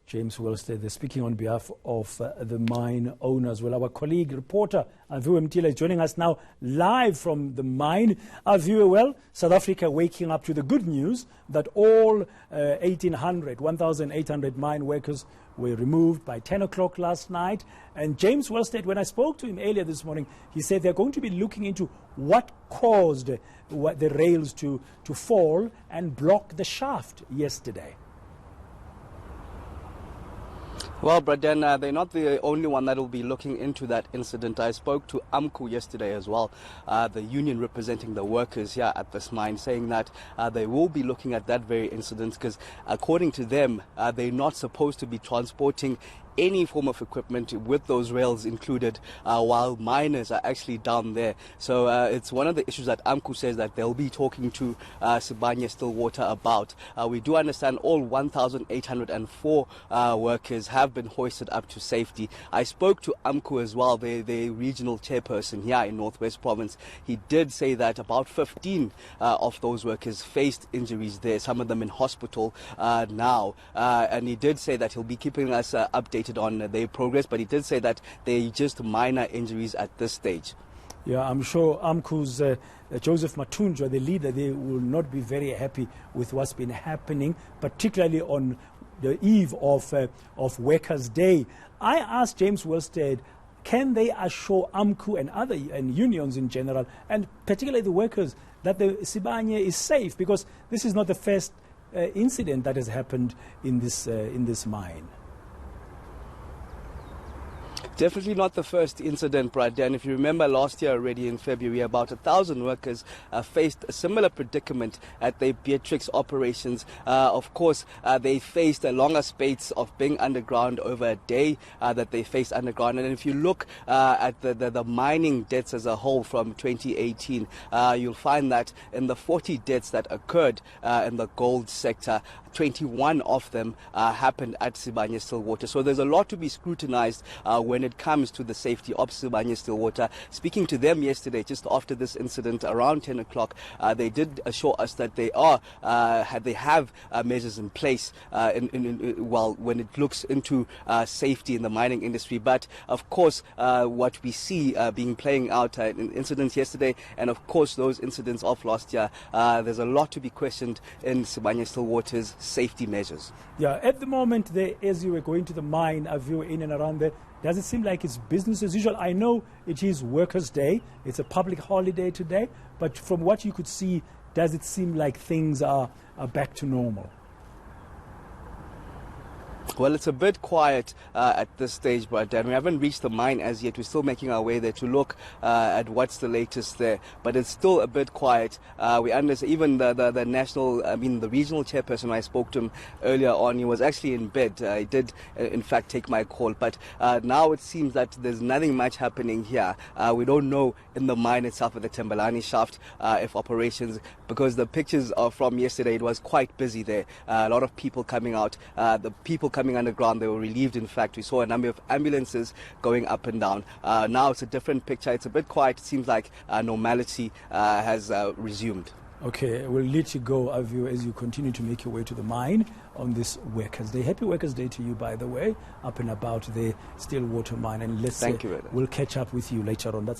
James Wellstead, speaking on behalf of the mine owners. Well, our colleague, reporter Aviwe Mtila is joining us now live from the mine. Aviwe, well, South Africa waking up to the good news that all 1,800 mine workers were removed by 10 o'clock last night. And James Wellstead, when I spoke to him earlier this morning, he said they're going to be looking into what caused the rails to fall and block the shaft yesterday. Well, Braden, they're not the only one that will be looking into that incident. I spoke to AMCU yesterday as well, the union representing the workers here at this mine, saying that they will be looking at that very incident because, according to them, they're not supposed to be transporting any form of equipment with those rails included while miners are actually down there. So it's one of the issues that AMCU says that they'll be talking to Sibanye-Stillwater about. We do understand all 1,804 workers have been hoisted up to safety. I spoke to AMCU as well, the regional chairperson here in Northwest Province. He did say that about 15 of those workers faced injuries there, some of them in hospital now. And he did say that he'll be keeping us updated on their progress, but he did say that they're just minor injuries at this stage. Yeah, I'm sure AMCU's Joseph Matunjwa, the leader, they will not be very happy with what's been happening, particularly on the eve of Workers' Day. I asked James Wellstead, can they assure AMCU and other unions in general, and particularly the workers, that the Sibanye is safe? Because this is not the first incident that has happened in this mine. Definitely not the first incident, Brad. And if you remember last year already in February, about 1,000 workers faced a similar predicament at their Beatrix operations. Of course, they faced a longer space of being underground over a day that they faced underground. And if you look at the mining deaths as a whole from 2018, you'll find that in the 40 deaths that occurred in the gold sector, 21 of them happened at Sibanye-Stillwater. So there's a lot to be scrutinized when it comes to the safety of Sibanye-Stillwater. Speaking to them yesterday, just after this incident, around 10 o'clock, they did assure us that they have measures in place when it looks into safety in the mining industry. But of course, what we see playing out in incidents yesterday, and of course those incidents of last year, there's a lot to be questioned in Sibanye-Stillwater's safety measures. Yeah, at the moment, as you were going to the mine, in and around there, does it seem like it's business as usual? I know it is Workers' Day, it's a public holiday today, but from what you could see, does it seem like things are back to normal? Well, it's a bit quiet at this stage, but we haven't reached the mine as yet. We're still making our way there to look at what's the latest there, but it's still a bit quiet. We understand even the national, the regional chairperson, I spoke to him earlier on, he was actually in bed. He did, in fact, take my call, but now it seems that there's nothing much happening here. We don't know in the mine itself at the Thembelani shaft if operations, because the pictures are from yesterday, it was quite busy there. A lot of people coming out. The people coming underground, they were relieved. In fact, we saw a number of ambulances going up and down. Now it's a different picture. It's a bit quiet. It seems like normality has resumed. Okay, we'll let you go, Aviwe, as you continue to make your way to the mine on this Workers' Day. Happy Workers' Day to you, by the way, up and about the Stillwater mine. And Thank you. We'll catch up with you later on. That's